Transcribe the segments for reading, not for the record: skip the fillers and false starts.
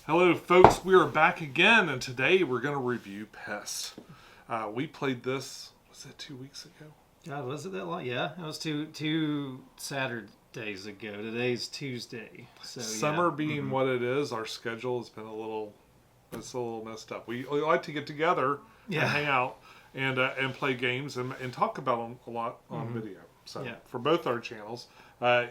Hello folks, we are back again, and today we're going to review Pest. We played this, was it 2 weeks ago? God, was it that long? Yeah, it was two Saturdays ago. Today's Tuesday. So Summer being what it is, our schedule has been a little messed up. We like to get together and hang out and play games and talk about them a lot on video. So for both our channels, I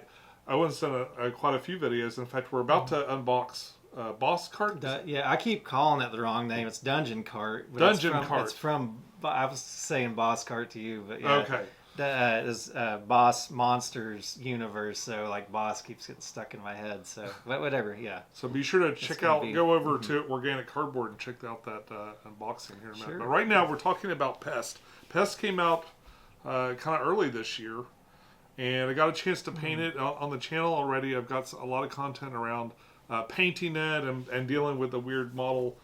once done quite a few videos. In fact, we're about to unbox Boss Cart. I keep calling it the wrong name. It's Dungeon Cart. Dungeon Cart. It's from. I was saying Boss Cart to you, but okay. That is Boss Monsters universe. So like Boss keeps getting stuck in my head. So whatever. Yeah. So be sure to go over to Organic Cardboard and check out that unboxing here in a minute. But right now we're talking about Pest. Pest came out kind of early this year, and I got a chance to paint it on the channel already. I've got a lot of content around painting it and dealing with the weird model,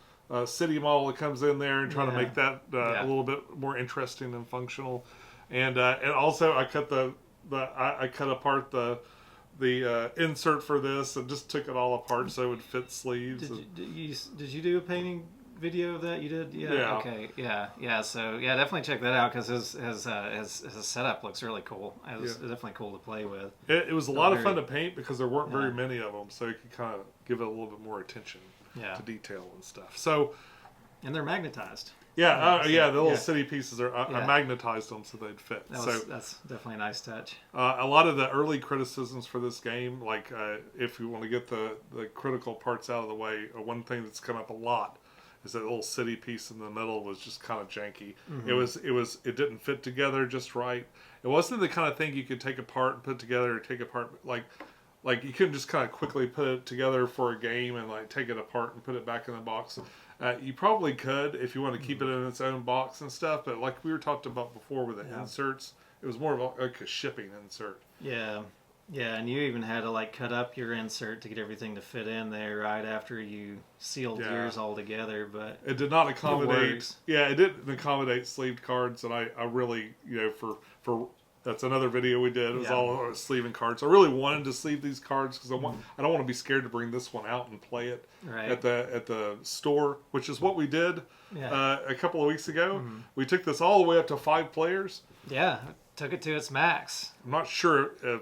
city model that comes in there and trying to make that a little bit more interesting and functional. And also I cut I cut apart the insert for this and just took it all apart so it would fit sleeves. Did you do a painting video of that? You did? Yeah. Okay. Yeah. So definitely check that out because his setup looks really cool. It's definitely cool to play with. It was a lot of fun to paint because there weren't very many of them, so you could kind of give it a little bit more attention to detail and stuff. So, and they're magnetized. The little city pieces I magnetized them so they'd fit. That's definitely a nice touch. A lot of the early criticisms for this game, like if you want to get the critical parts out of the way, one thing that's come up a lot is that little city piece in the middle was just kind of janky. It didn't fit together just right. It wasn't the kind of thing you could take apart and put together, or take apart like you couldn't just kind of quickly put it together for a game and like take it apart and put it back in the box. You probably could if you want to keep it in its own box and stuff, but like we were talked about before with the inserts, it was more of like a shipping insert. Yeah, and you even had to like cut up your insert to get everything to fit in there right after you sealed yours all together. But it did not accommodate. It didn't accommodate sleeved cards, and I really for that's another video we did. It was all sleeving cards. I really wanted to sleeve these cards because I don't want to be scared to bring this one out and play it at the store, which is what we did a couple of weeks ago. We took this all the way up to 5 players. Yeah. Took it to its max. I'm not sure if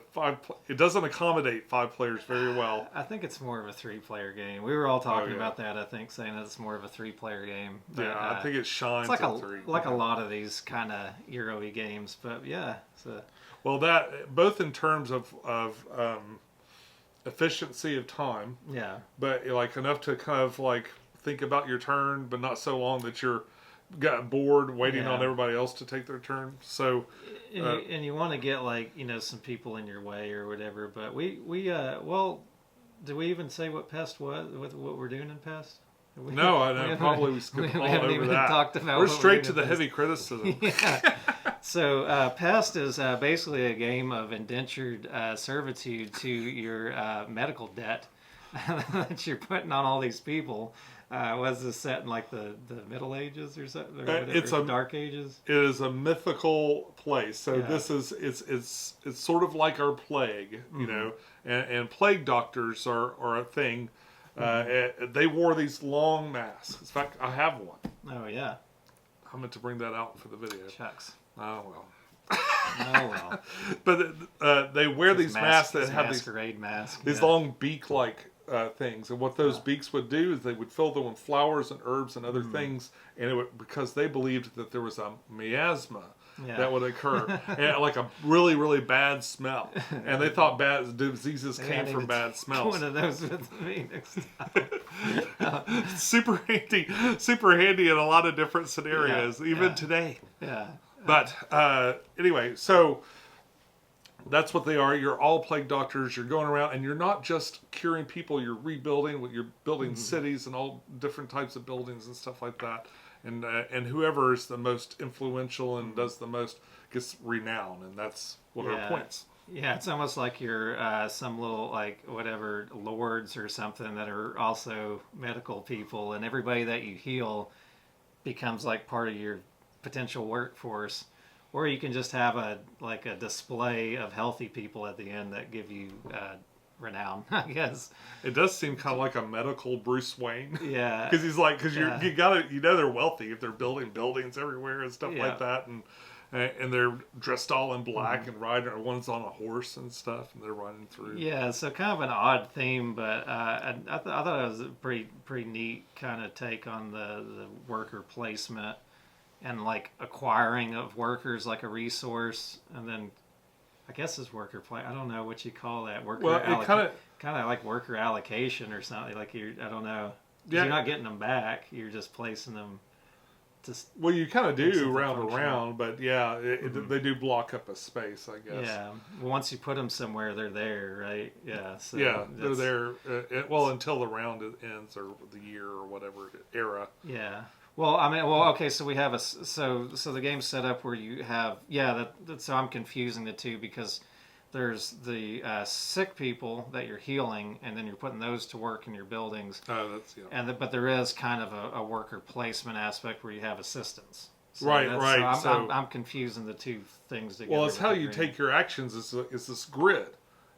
it doesn't accommodate 5 players very well. I think it's more of a 3-player game. We were all talking about that, I think, saying that it's more of a 3-player game. But, I think it shines like at 3. Like a lot of these kind of Euro-y games, but well, that both in terms of efficiency of time, but like enough to kind of like think about your turn, but not so long that you're got bored waiting on everybody else to take their turn. So and you want to get like some people in your way or whatever, but we do we even say what Pest was, what we're doing in Pest? No, I know. Probably we skipped all over that. Talked about we're straight to the heavy criticism. So Pest is basically a game of indentured servitude to your medical debt that you're putting on all these people. Was this set in like the Middle Ages or something? Or whatever, it's Dark Ages. It is a mythical place. So this is it's sort of like our plague, and plague doctors are a thing. They wore these long masks. In fact, I have one. Oh yeah. I meant to bring that out for the video. Shucks. Oh well. But they wear these masks that have masquerade masks. These long beak-like things, and what those beaks would do is they would fill them with flowers and herbs and other things, and it would, because they believed that there was a miasma that would occur, and like a really, really bad smell, and they thought bad diseases came from bad smells. One of those with me next time. super handy in a lot of different scenarios, even today. Yeah. But anyway, so that's what they are. You're all plague doctors. You're going around, and you're not just curing people. You're rebuilding. You're building cities and all different types of buildings and stuff like that. And whoever is the most influential and does the most gets renown, and that's what our points. Yeah, it's almost like you're some little like whatever lords or something that are also medical people, and everybody that you heal becomes like part of your potential workforce. Or you can just have a display of healthy people at the end that give you renown, I guess. It does seem kind of like a medical Bruce Wayne. Yeah. Because he's like, you gotta, they're wealthy if they're building buildings everywhere and stuff like that, and they're dressed all in black and riding, or one's on a horse and stuff, and they're running through. Yeah, so kind of an odd theme, but I thought it was a pretty neat kind of take on the worker placement and like acquiring of workers like a resource, and then I guess it's worker play. I don't know what you call that. Kind of like worker allocation or something. Like I don't know. Yeah. You're not getting them back. You're just placing them. Well, you kind of do round, but yeah, they do block up a space, I guess. Yeah. Once you put them somewhere, they're there, right? Yeah. So yeah, they're there. Until the round ends or the year or whatever era. Yeah. Well, okay. So we have so the game's set up where you have so I'm confusing the two because there's the sick people that you're healing, and then you're putting those to work in your buildings. Oh, that's but there is kind of a worker placement aspect where you have assistants. So right. So I'm confusing the two things together. Well, it's how you take your actions. It's this grid.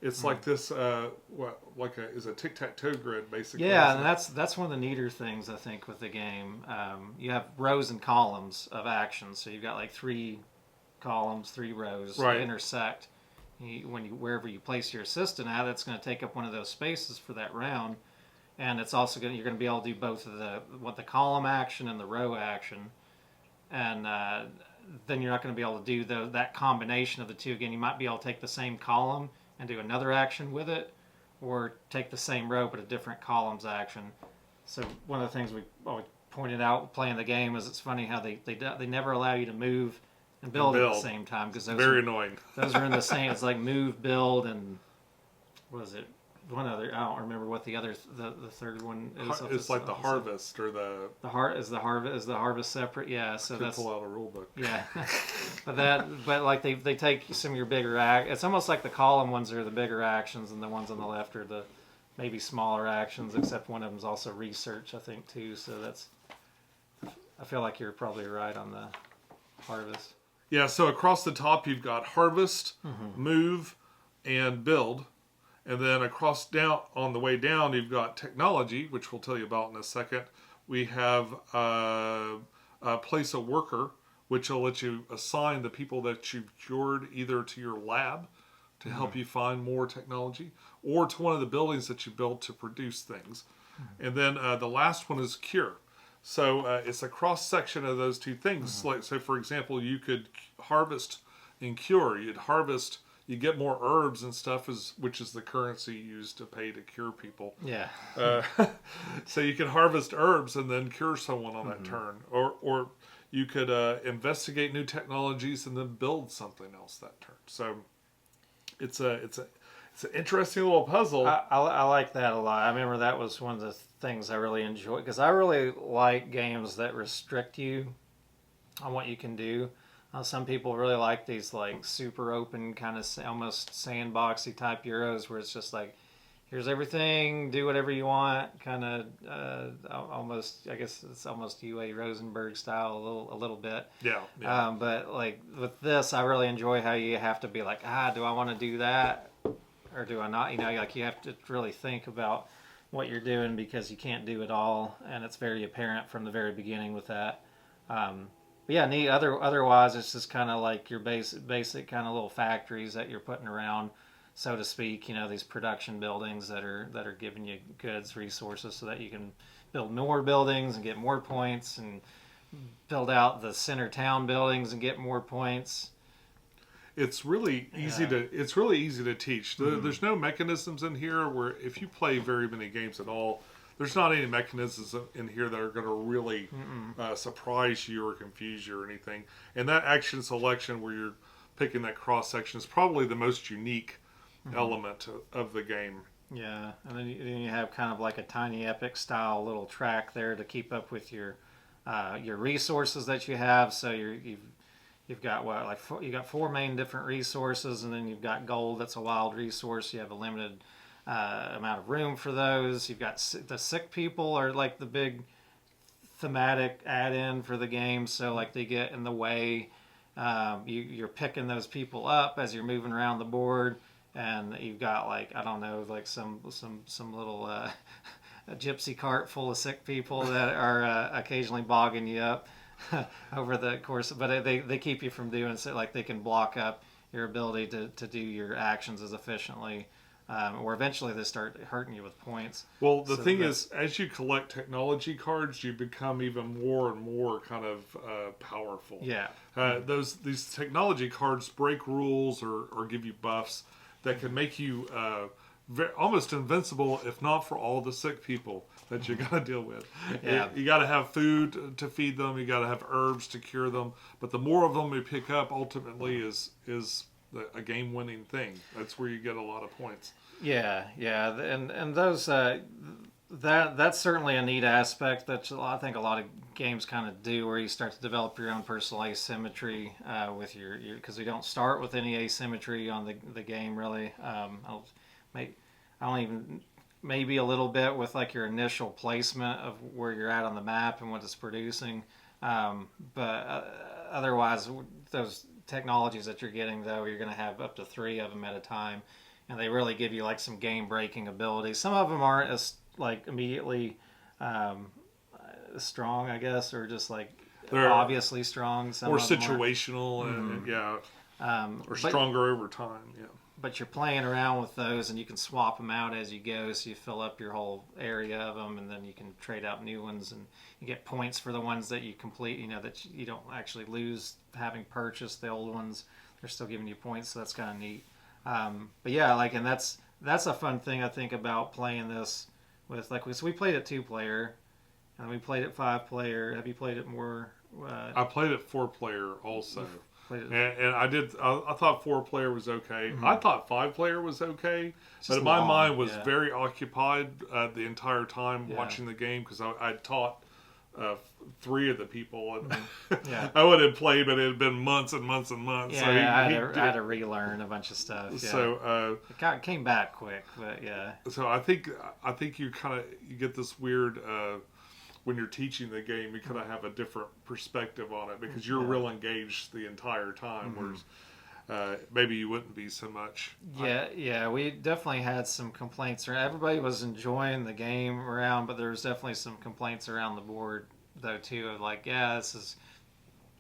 It's like this, is a tic-tac-toe grid, basically. Yeah, and that's one of the neater things, I think, with the game. You have rows and columns of actions. So you've got like 3 columns, 3 rows that intersect. Wherever you place your assistant at, it's going to take up one of those spaces for that round. And it's also you're going to be able to do both of the column action and the row action. And then you're not going to be able to do that combination of the two. Again, you might be able to take the same column and do another action with it, or take the same row but a different columns action. So one of the things we always pointed out playing the game is it's funny how they never allow you to move and build at the same time, because those very annoying. Those are in the same. It's like move, build, and what is it? One other. I don't remember what the other the third one is. It's like the harvest or the is the harvest separate? Yeah. So that's pull out a rule book. Yeah. but like they take some of your bigger it's almost like the column ones are the bigger actions, and the ones on the left are the maybe smaller actions. Except one of them is also research, I think, too. So I feel like you're probably right on the harvest. Yeah, so across the top you've got harvest, move, and build. And then on the way down, you've got technology, which we'll tell you about in a second. We have place a worker, which will let you assign the people that you've cured either to your lab to help you find more technology, or to one of the buildings that you built to produce things. And then the last one is cure. So it's a cross section of those two things. Like, so for example, you could harvest and cure. You get more herbs and stuff, which is the currency used to pay to cure people. Yeah. So you can harvest herbs and then cure someone on that turn, or you could investigate new technologies and then build something else that turn. So it's an interesting little puzzle. I like that a lot. I remember that was one of the things I really enjoy, because I really like games that restrict you on what you can do. Some people really like these like super open kind of almost sandboxy type Euros where it's just like, here's everything, do whatever you want, kind of almost, I guess it's almost UA Rosenberg style a little bit. Yeah. But like with this, I really enjoy how you have to be like, do I want to do that or do I not? You know, like you have to really think about what you're doing, because you can't do it all, and it's very apparent from the very beginning with that. But yeah, neat. Otherwise, it's just kind of like your basic kind of little factories that you're putting around, so to speak. You know, these production buildings that are giving you goods, resources, so that you can build more buildings and get more points, and build out the center town buildings and get more points. It's really easy to teach. There's no mechanisms in here where, if you play very many games at all, there's not any mechanisms in here that are going to really surprise you or confuse you or anything. And that action selection where you're picking that cross section is probably the most unique element of the game. Yeah, and then you have kind of like a tiny epic style little track there to keep up with your resources that you have. So you've got you got 4 main different resources, and then you've got gold. That's a wild resource. You have a limited amount of room for those. You've got the sick people are like the big thematic add-in for the game, so like they get in the way. You're picking those people up as you're moving around the board, and you've got like, I don't know, like some little a gypsy cart full of sick people that are occasionally bogging you up over the course. But they keep you from doing so. Like they can block up your ability to do your actions as efficiently. Or eventually they start hurting you with points. Well, the thing is, as you collect technology cards, you become even more and more kind of powerful. Yeah. These technology cards break rules or give you buffs that can make you almost invincible, if not for all the sick people that you got to deal with. Yeah. You got to have food to feed them. You got to have herbs to cure them. But the more of them you pick up, ultimately is a game-winning thing. That's where you get a lot of points. Yeah, and those that's certainly a neat aspect that I think a lot of games kind of do, where you start to develop your own personal asymmetry with your because we don't start with any asymmetry on the game really. I don't even maybe a little bit with like your initial placement of where you're at on the map and what it's producing, but otherwise those technologies that you're getting, though, you're going to have up to 3 of them at a time, and they really give you like some game breaking abilities. Some of them aren't as like immediately strong, I guess, or just like they're obviously strong. Some or situational, or stronger over time. Yeah. But you're playing around with those, and you can swap them out as you go, so you fill up your whole area of them, and then you can trade out new ones, and you get points for the ones that you complete, that you don't actually lose having purchased the old ones. They're still giving you points, so that's kind of neat. But yeah, like, and that's a fun thing, I think, about playing this with, like, so we played it 2-player, and we played it 5-player. Have you played it more? I played it 4-player also. And I thought 4-player was okay. Mm-hmm. I thought 5-player was okay, but my mind was very occupied the entire time watching the game, because I taught 3 of the people, and I would have played, but it had been months and months and months. Yeah, so I had to relearn a bunch of stuff. Yeah. So it came back quick, but yeah. So I think you get this weird. When you're teaching the game, you kind of have a different perspective on it, because you're real engaged the entire time, whereas maybe you wouldn't be so much. Yeah, we definitely had some complaints. Everybody was enjoying the game around, but there was definitely some complaints around the board, though, too, of like, this is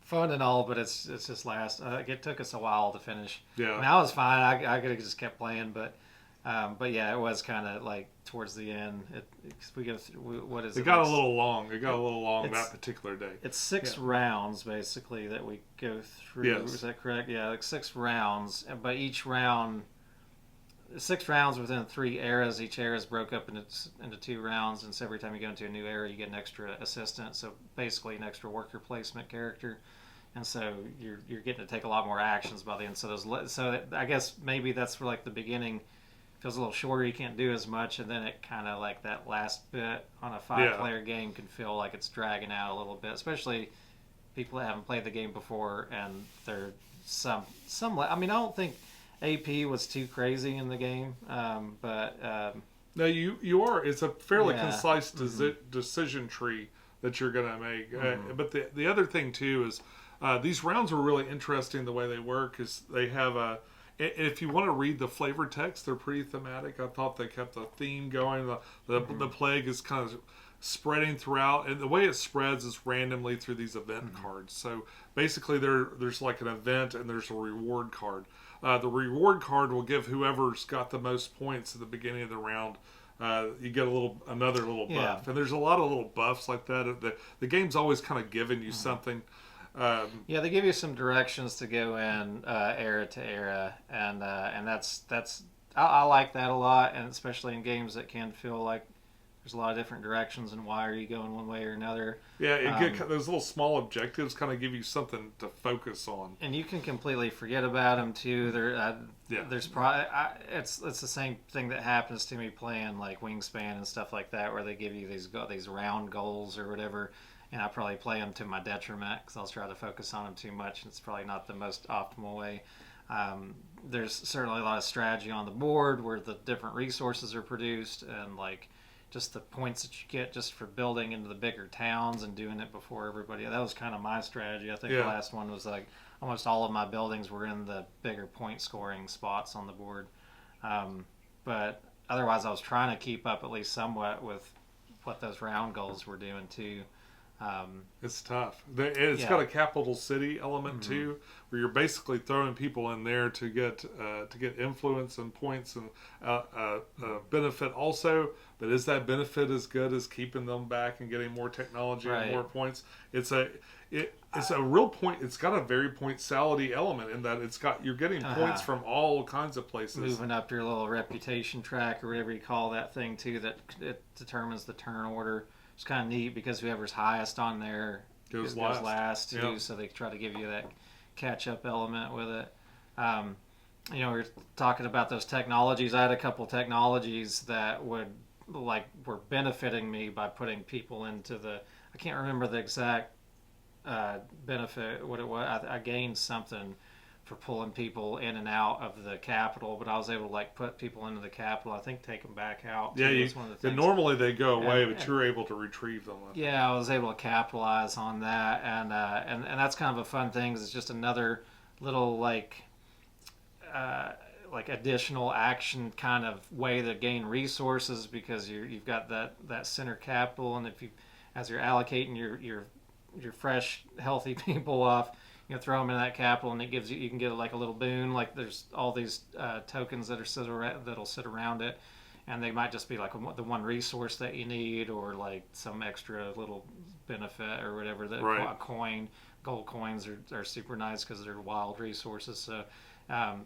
fun and all, but it's just it took us a while to finish. Yeah. I mean, I was fine. I could have just kept playing, but yeah, it was kind of like towards the end. We go through, what is it? It got a little long. That particular day. It's 6 rounds basically that we go through. Yes. Is that correct? Yeah, like 6 rounds. But each round, 6 rounds within 3 eras. Each era is broke up into 2 rounds, and so every time you go into a new era, you get an extra assistant. So basically, an extra worker placement character. And so you're getting to take a lot more actions by the end. So I guess maybe that's for like the beginning. Feels a little shorter, you can't do as much, and then it kind of like that last bit on a 5-player game can feel like it's dragging out a little bit, especially people that haven't played the game before, and there's some I mean, I don't think AP was too crazy in the game, but no, you are. It's a fairly concise decision tree that you're going to make. But the other thing too is these rounds are really interesting the way they work. Is they have if you want to read the flavor text, they're pretty thematic. I thought they kept the theme going. The plague is kind of spreading throughout, and the way it spreads is randomly through these event cards. So basically, there's like an event and there's a reward card. The reward card will give whoever's got the most points at the beginning of the round. You get another little buff, and there's a lot of little buffs like that. The game's always kind of giving you something. They give you some directions to go in era to era, and that's I like that a lot, and especially in games that can feel like there's a lot of different directions, and why are you going one way or another? Yeah, those little small objectives kind of give you something to focus on, and you can completely forget about them too. There's probably it's the same thing that happens to me playing like Wingspan and stuff like that, where they give you these round goals or whatever. And I probably play them to my detriment, because I'll try to focus on them too much, and it's probably not the most optimal way. There's certainly a lot of strategy on the board where the different resources are produced, and like just the points that you get just for building into the bigger towns and doing it before everybody. That was kind of my strategy. I think the last one was like almost all of my buildings were in the bigger point scoring spots on the board. But otherwise, I was trying to keep up at least somewhat with what those round goals were doing too. It's tough. It's got a capital city element too, where you're basically throwing people in there to get influence and points and benefit also. But is that benefit as good as keeping them back and getting more technology and more points? It's a real point. It's got a very point salady element in that you're getting points from all kinds of places. Moving up your little reputation track or whatever you call that thing too, that it determines the turn order. It's kind of neat because whoever's highest on there goes last too. Yep. So they try to give you that catch-up element with it. We were talking about those technologies. I had a couple technologies that were benefiting me by putting people into I can't remember the exact benefit, what it was. I gained something for pulling people in and out of the capital, but I was able to put people into the capital. I think take them back out. Yeah, one of the things. Normally they go away, but you're able to retrieve them. I was able to capitalize on that, and that's kind of a fun thing. It's just another little additional action kind of way to gain resources because you've got that center capital, and as you're allocating your fresh healthy people off. Throw them in that capital, and it gives you can get a little boon. There's all these tokens that'll sit around it, and they might just be the one resource that you need, or some extra little benefit or whatever. A coin, gold coins are super nice because they're wild resources.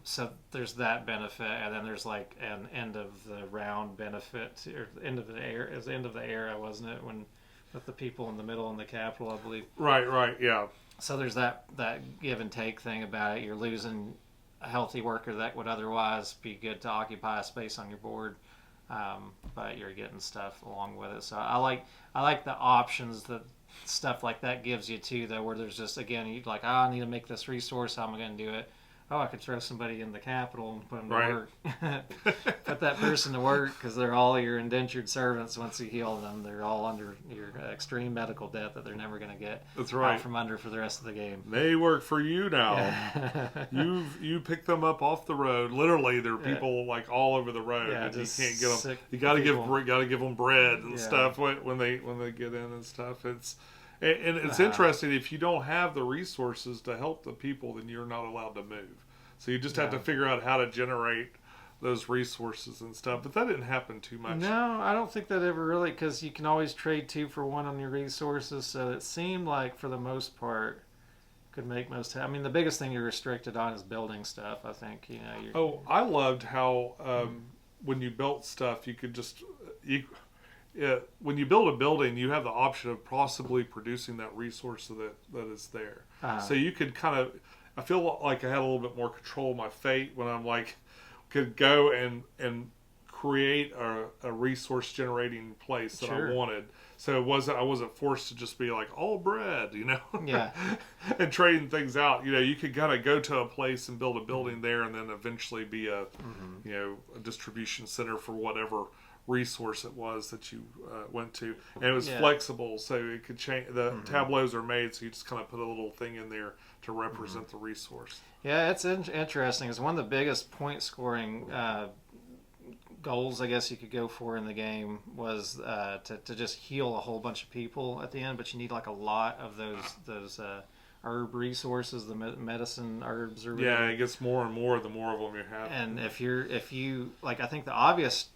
So there's that benefit, and then there's an end of the round benefit, or end of the era. It was the end of the era, wasn't it? With the people in the middle in the capital, I believe. Right, yeah. So there's that give and take thing about it. You're losing a healthy worker that would otherwise be good to occupy a space on your board, but you're getting stuff along with it. So I like the options that stuff like that gives you too, though, where there's just you I need to make this resource. How am I going to do it? I could throw somebody in the capital and put them to work. Put that person to work because they're all your indentured servants. Once you heal them, they're all under your extreme medical debt that they're never going to get out from under for the rest of the game. They work for you now. You pick them up off the road. Literally, there are people all over the road. Yeah, and you can't get them. You got to give them bread and stuff when they get in and stuff. It's interesting, if you don't have the resources to help the people, then you're not allowed to move. So you just have to figure out how to generate those resources and stuff. But that didn't happen too much. No, I don't think that ever really, because you can always trade 2 for 1 on your resources. So it seemed like, for the most part, could make most. I mean, the biggest thing you're restricted on is building stuff, I think. I loved how when you built stuff, you could just... when you build a building, you have the option of possibly producing that resource that is there. So you could I feel like I had a little bit more control of my fate when I'm could go and create a resource generating place that I wanted. So I wasn't forced to just be all bread, Yeah. and trading things out. You could kind of go to a place and build a building there, and then eventually be a distribution center for whatever resource it was that you went to, and it was flexible, so it could change. The tableaus are made, so you just kind of put a little thing in there to represent the resource. Yeah, it's interesting. It's one of the biggest point scoring goals, I guess you could go for in the game, was to just heal a whole bunch of people at the end. But you need a lot of those herb resources, the medicine herbs, or whatever. Yeah, it gets more and more the more of them you have. And if you I think the obvious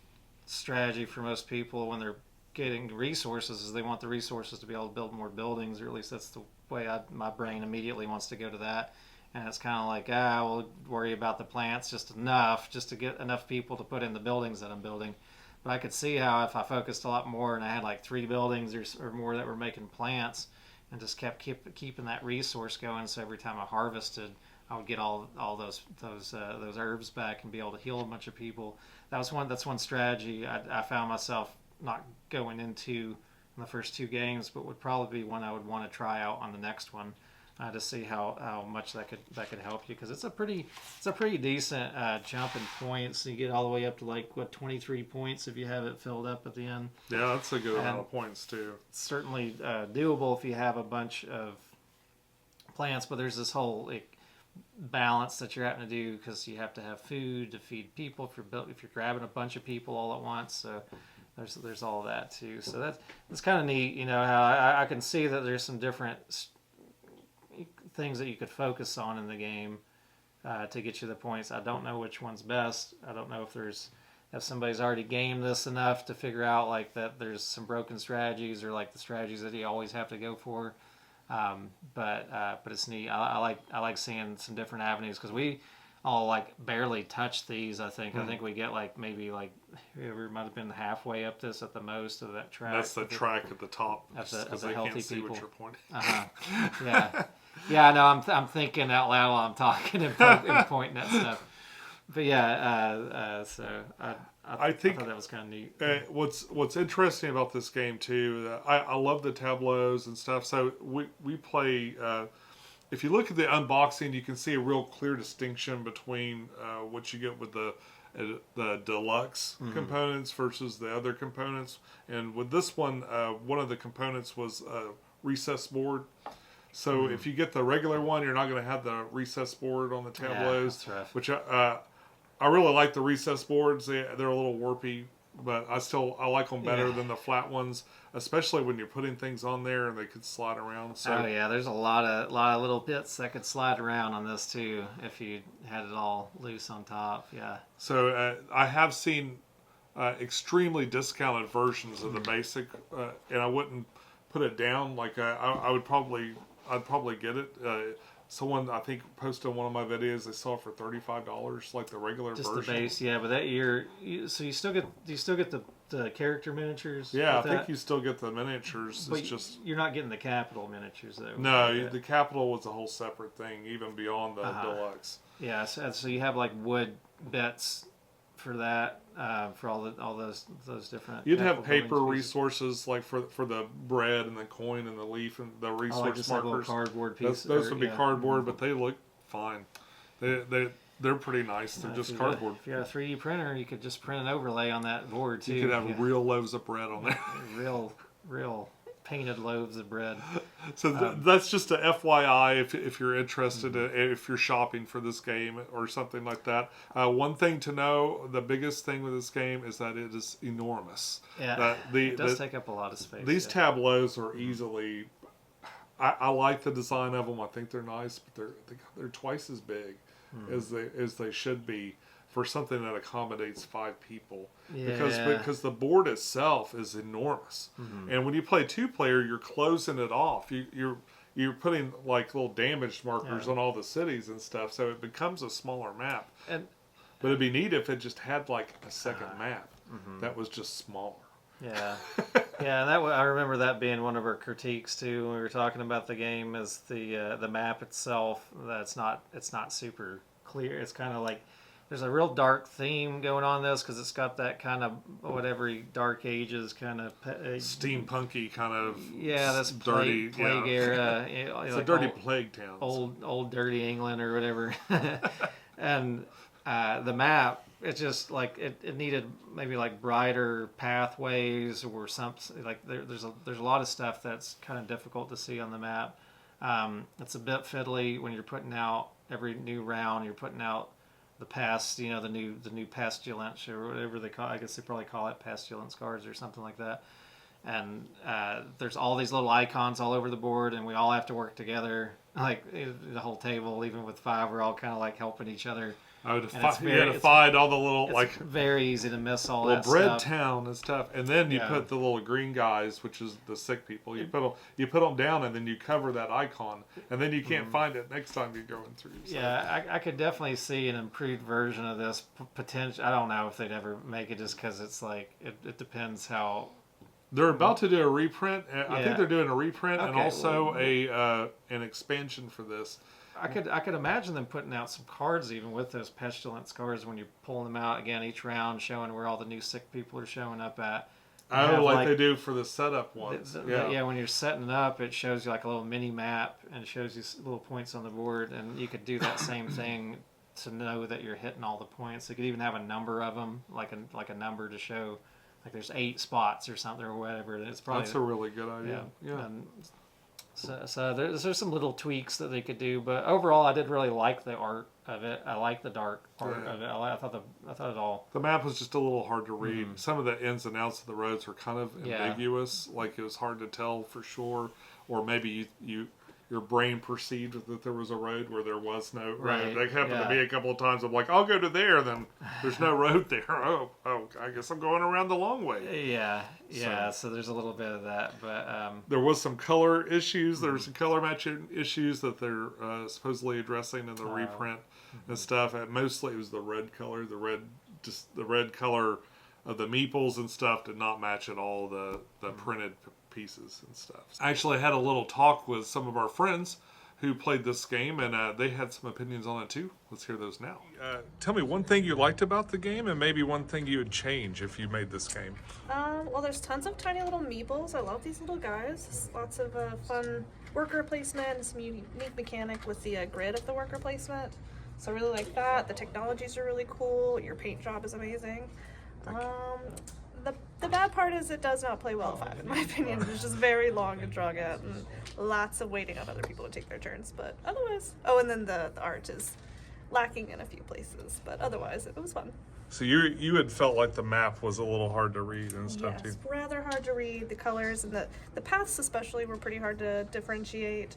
strategy for most people when they're getting resources is they want the resources to be able to build more buildings, or at least that's the way my brain immediately wants to go to that. And it's kind of we'll worry about the plants just to get enough people to put in the buildings that I'm building. But I could see how if I focused a lot more and I had 3 buildings or more that were making plants, and just kept keeping that resource going, so every time I harvested, I would get all those herbs back and be able to heal a bunch of people. That's one strategy I found myself not going into in the first 2 games, but would probably be one I would want to try out on the next one, to see how much that could help you, because it's a pretty decent jump in points. You get all the way up to 23 points if you have it filled up at the end. Yeah, that's a good amount of points too. It's certainly doable if you have a bunch of plants, but there's this whole balance that you're having to do, because you have to have food to feed people if you're grabbing a bunch of people all at once. So there's all that too. So that's kind of neat. You know, how I can see that there's some different things that you could focus on in the game to get you the points. I don't know which one's best. I don't know if somebody's already gamed this enough to figure out like that there's some broken strategies, or like the strategies that you always have to go for. But it's neat. I like seeing some different avenues, because we all like barely touch these. I think we get like maybe like we might have been halfway up this at the most of that track. That's the track at the top, because they can't see see people. what you're pointing. Yeah, yeah. I know. I'm thinking out loud while I'm talking and pointing at stuff. But yeah, so I think thought that was kind of neat. What's interesting about this game too, I love the tableaus and stuff. So we play. If you look at the unboxing, you can see a real clear distinction between what you get with the deluxe components versus the other components. And with this one, one of the components was a recess board. So if you get the regular one, you're not going to have the recess board on the tableaus. Yeah, that's rough. Which I really like the recess boards. They're a little warpy, but I like them better than the flat ones, especially when you're putting things on there and they could slide around. So, oh yeah, there's a lot of little bits that could slide around on this too if you had it all loose on top. Yeah. So I have seen extremely discounted versions of the basic, and I wouldn't put it down. Like I'd probably get it. Someone I think posted on one of my videos, they saw it for $35, like the regular version. Just the base, yeah. But that so you still get the character miniatures. Yeah, I think you still get the miniatures. But it's just you're not getting the capital miniatures though. No, the capital was a whole separate thing, even beyond the deluxe. Yeah, so you have like wood bits for that, for all those different. You'd have paper resources like for the bread and the coin and the leaf and the resource like markers. Cardboard pieces. Those would be cardboard, but they look fine. They're pretty nice. They're just cardboard. If you had a 3D printer, you could just print an overlay on that board too. You could have real loaves of bread on there. real painted loaves of bread. So that's just a FYI if you're interested, if you're shopping for this game or something like that. One thing to know, the biggest thing with this game is that it is enormous. Yeah, it does take up a lot of space. These tableaus are easily... I like the design of them. I think they're nice, but they're twice as big as they should be for something that accommodates 5 people. Yeah. Because the board itself is enormous. And when you play 2-player, you're closing it off. You're putting like little damage markers on all the cities and stuff, so it becomes a smaller map. But it'd be neat if it just had like a second map that was just smaller. Yeah, yeah, and I remember that being one of our critiques too when we were talking about the game, is the map itself. It's not super clear. It's kind of like there's a real dark theme going on this, because it's got that kind of whatever Dark Ages kind of steampunky kind of this dirty plague era. It's like a dirty plague town. Old dirty England or whatever, and the map. It's just like it needed maybe like brighter pathways or something. Like there's a lot of stuff that's kind of difficult to see on the map. It's a bit fiddly when you're putting out every new round. You're putting out the past, the new pestilence or whatever they call. I guess they probably call it pestilence cards or something like that. And there's all these little icons all over the board, and we all have to work together. Like the whole table, even with 5, we're all kind of like helping each other. You had to find all the little it's very easy to miss all that stuff. Bread Town is tough, and then you put the little green guys, which is the sick people. You put them down, and then you cover that icon, and then you can't find it next time you're going through. So. Yeah, I could definitely see an improved version of this potential. I don't know if they'd ever make it, just because it's like it depends how. They're about to do a reprint. I think they're doing a reprint and also an expansion for this. I could imagine them putting out some cards even with those pestilence cards when you're pulling them out again each round, showing where all the new sick people are showing up at. Like they do for the setup ones. When you're setting it up, it shows you like a little mini map and shows you little points on the board, and you could do that same thing to know that you're hitting all the points. You could even have a number of them, like a number to show, like there's 8 spots or something or whatever. It's probably that's a really good idea. Yeah. And So there's some little tweaks that they could do, but overall, I did really like the art of it. I like the dark art of it. I thought it all. The map was just a little hard to read. Some of the ins and outs of the roads were kind of ambiguous, like it was hard to tell for sure, or maybe your brain perceived that there was a road where there was no road. That happened to me a couple of times. I'm like, I'll go to there, then there's no road there. Oh, I guess I'm going around the long way. Yeah. So there's a little bit of that, but there was some color issues. There were some color matching issues that they're supposedly addressing in the reprint and stuff. And mostly it was the red color. The red color of the meeples and stuff did not match at all the printed pieces and stuff. I actually had a little talk with some of our friends who played this game, and they had some opinions on it too. Let's hear those now. Tell me one thing you liked about the game, and maybe one thing you would change if you made this game. Well, there's tons of tiny little meeples. I love these little guys. Lots of fun worker placement and some unique mechanic with the grid of the worker placement. So I really like that. The technologies are really cool. Your paint job is amazing. The bad part is it does not play well at 5, in my opinion. It's just very long and drawn out and lots of waiting on other people to take their turns. But otherwise, and then the art is lacking in a few places. But otherwise, it was fun. So you had felt like the map was a little hard to read and stuff too. Yes, rather hard to read. The colors and the paths especially were pretty hard to differentiate.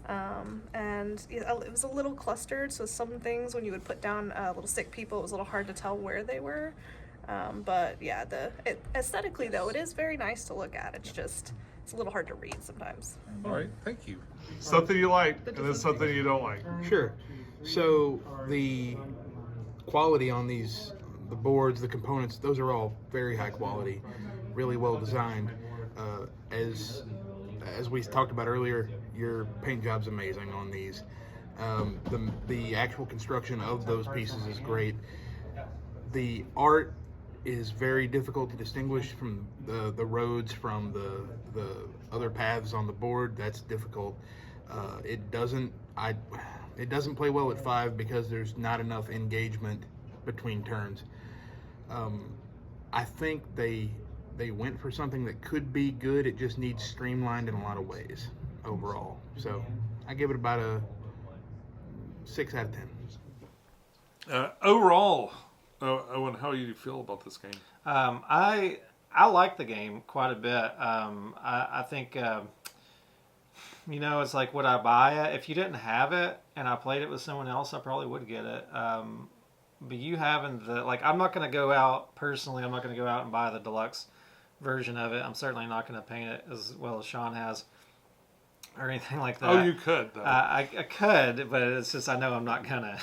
And it was a little clustered, so some things when you would put down little sick people, it was a little hard to tell where they were. But yeah, aesthetically though, it is very nice to look at. It's a little hard to read sometimes. All right, thank you. Something you like, and then something you don't like. Sure. So the quality on the boards, the components, those are all very high quality, really well designed. As we talked about earlier, your paint job's amazing on these. The actual construction of those pieces is great. The art is very difficult to distinguish from the roads from the other paths on the board. That's difficult. It doesn't play well at 5 because there's not enough engagement between turns. I think they went for something that could be good. It just needs streamlined in a lot of ways overall. So I give it about a 6 out of 10. Overall, Owen, how do you feel about this game? I like the game quite a bit. I think it's like, would I buy it? If you didn't have it and I played it with someone else, I probably would get it. But you having I'm not going to go out personally. I'm not going to go out and buy the deluxe version of it. I'm certainly not going to paint it as well as Sean has or anything like that. Oh, you could, though. I could, but it's just I know I'm not gonna.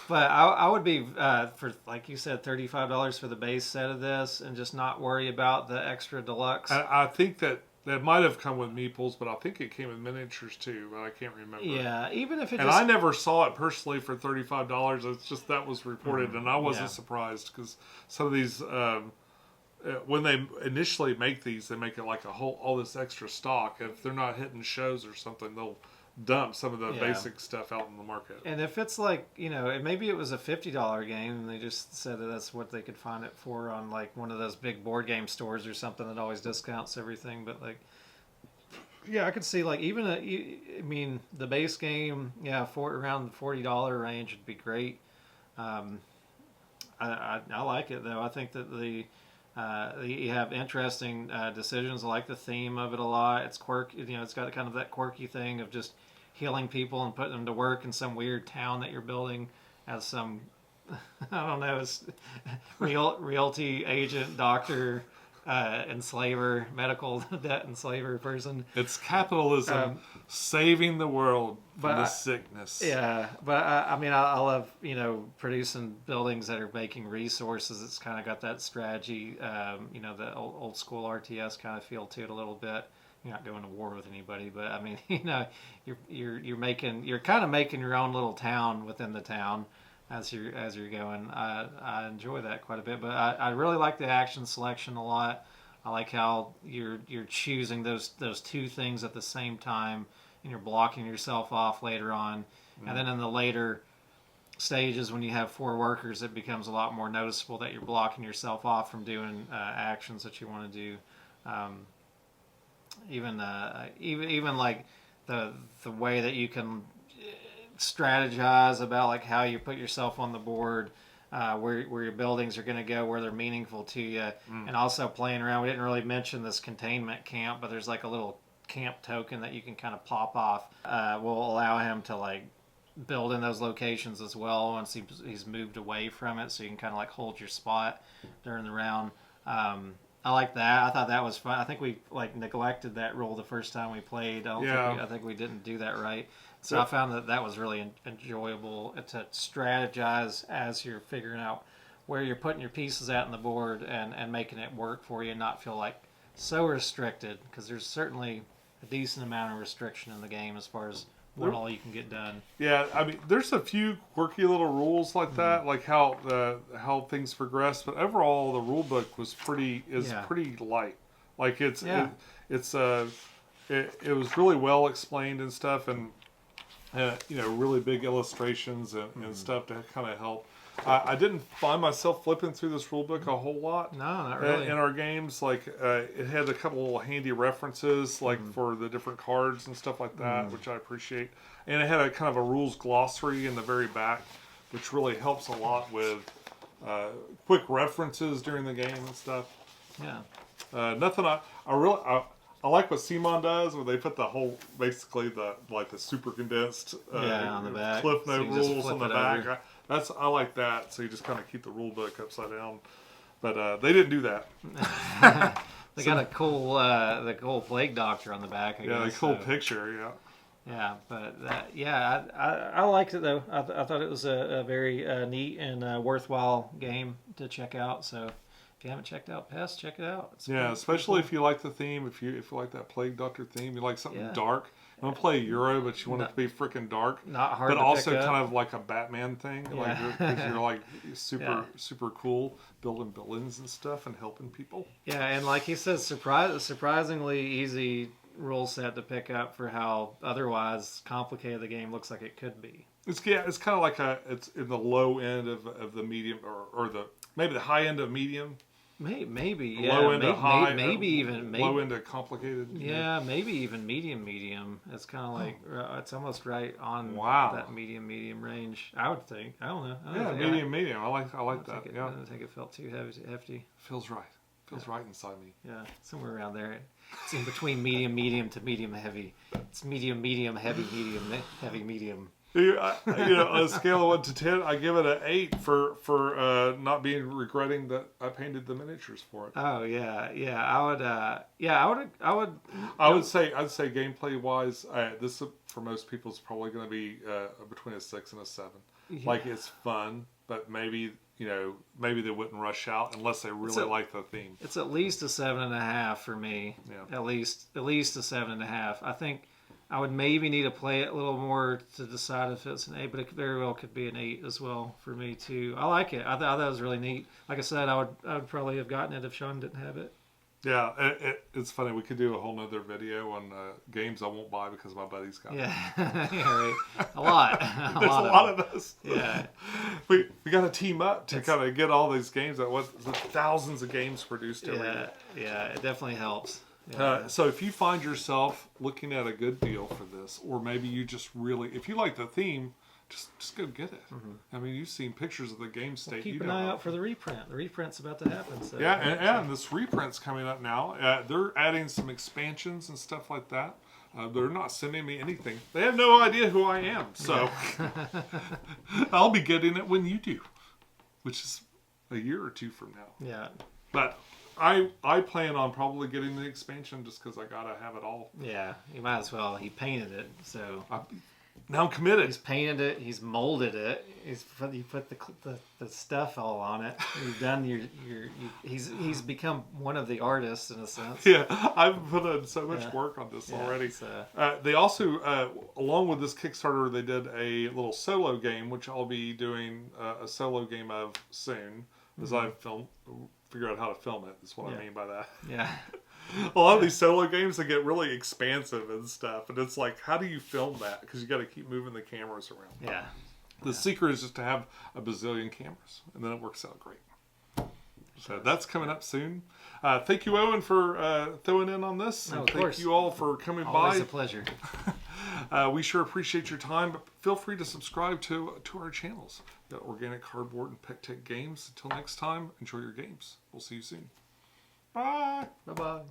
But I would be for, like you said, $35 for the base set of this, and just not worry about the extra deluxe. I think that might have come with meeples, but I think it came with miniatures too. But I can't remember. Yeah, even if it. And I never saw it personally for $35. It's just that was reported, and I wasn't surprised because some of these. When they initially make these, they make it like all this extra stock. If they're not hitting shows or something, they'll dump some of the basic stuff out in the market. And if it's like, maybe it was a $50 game and they just said that that's what they could find it for on like one of those big board game stores or something that always discounts everything. But like, I could see like even the base game, for around the $40 range would be great. I like it though. I think that you have interesting decisions. I like the theme of it a lot. It's quirky. It's got kind of that quirky thing of just healing people and putting them to work in some weird town that you're building as some, I don't know, realty agent, doctor, enslaver, medical debt enslaver person. It's capitalism saving the world from the sickness. Yeah, but I love producing buildings that are making resources. It's kind of got that strategy, the old school RTS kind of feel to it a little bit. You're not going to war with anybody, but I mean, you're kind of making your own little town within the town as you're going. I enjoy that quite a bit, but I really like the action selection a lot. I like how you're choosing those two things at the same time, and you're blocking yourself off later on. And then in the later stages, when you have 4 workers, it becomes a lot more noticeable that you're blocking yourself off from doing actions that you want to do. even like the way that you can strategize about like how you put yourself on the board, where your buildings are going to go, where they're meaningful to you, and also playing around. We didn't really mention this containment camp, but there's like a little camp token that you can kind of pop off. Will allow him to like build in those locations as well once he's moved away from it, so you can kind of like hold your spot during the round. I like that. I thought that was fun. I think we like neglected that rule the first time we played. I think we didn't do that right. So I found that was really enjoyable to strategize as you're figuring out where you're putting your pieces at on the board and making it work for you and not feel like so restricted, because there's certainly a decent amount of restriction in the game as far as what all you can get done. Yeah, I mean, there's a few quirky little rules like that, like how things progress. But overall, the rule book was pretty light. Like it was really well explained and stuff, and really big illustrations and stuff to kind of help. I didn't find myself flipping through this rule book a whole lot. No, not really. In our games, like it had a couple little handy references, like for the different cards and stuff like that, which I appreciate. And it had a kind of a rules glossary in the very back, which really helps a lot with quick references during the game and stuff. Yeah. Nothing. I like what Simon does, where they put the whole, basically the super condensed on the back. Cliff Note rules on the back. Over. I like that. So you just kind of keep the rule book upside down. But they didn't do that. They got a cool the cool plague doctor on the back. I guess. A cool picture. Yeah. Yeah, but I liked it though. I thought it was a very neat and worthwhile game to check out. So if you haven't checked out Pest, check it out. It's especially if you like the theme. If you like that plague doctor theme, you like something dark. You want to play Euro, but you want it to be freaking dark. Not hard but to also pick up. kind of like a Batman thing. Like you're like super cool, building buildings and stuff and helping people. Yeah, and like he says, surprisingly easy rule set to pick up for how otherwise complicated the game looks like it could be. It's kind of like it's in the low end of the medium or maybe the high end of medium. Maybe, yeah. Low end of high. Maybe low end of complicated. Yeah, maybe even medium. It's kind of like it's almost right on that medium range. I would think. I don't know. Medium. I like that. I don't think it felt too hefty. Feels right. Feels right inside me. Yeah, somewhere around there. It's in between medium to medium heavy. It's medium, heavy, heavy, medium. On a scale of 1 to 10, I give it an 8 for not regretting that I painted the miniatures for it. Oh yeah. I would say gameplay wise, this for most people is probably going to be between a 6 and a 7. Yeah. Like it's fun, but maybe they wouldn't rush out unless they really like the theme. It's at least a 7.5 for me. Yeah. At least a 7.5. I think I would maybe need to play it a little more to decide if it's an 8, but it very well could be an 8 as well for me too. I like it. I thought it was really neat. Like I said, I would probably have gotten it if Sean didn't have it. Yeah, it's funny. We could do a whole nother video on games I won't buy because my buddy's got them. Yeah, right. A lot. There's a lot of us. Yeah. We got to team up to kind of get all these games. There's thousands of games produced every year. Yeah, it definitely helps. Yeah. So if you find yourself looking at a good deal for this, or maybe you just really, if you like the theme, just go get it. Mm-hmm. I mean, you've seen pictures of the game state. Keep an eye out for the reprint. The reprint's about to happen. So and this reprint's coming up now. They're adding some expansions and stuff like that. They're not sending me anything. They have no idea who I am, so I'll be getting it when you do, which is a year or two from now. Yeah. But I plan on probably getting the expansion just because I gotta have it all. Yeah, you might as well. He painted it, so now I'm committed. He's painted it. He's molded it. You put the stuff all on it. You've done He's become one of the artists in a sense. Yeah, I've put in so much work on this already. They also, along with this Kickstarter, they did a little solo game, which I'll be doing a solo game of soon, as I figure out how to film it. Is what I mean by that. Yeah. A lot of these solo games, they get really expansive and stuff, and it's like, how do you film that? Because you got to keep moving the cameras around. Yeah. The secret is just to have a bazillion cameras, and then it works out great. So that's coming up soon. Thank you, Owen, for throwing in on this. No, and of course. Thank you all for coming Always by. a pleasure. We sure appreciate your time. But feel free to subscribe to our channels, the Organic Cardboard and Pecktec Games. Until next time, enjoy your games. We'll see you soon. Bye. Bye-bye.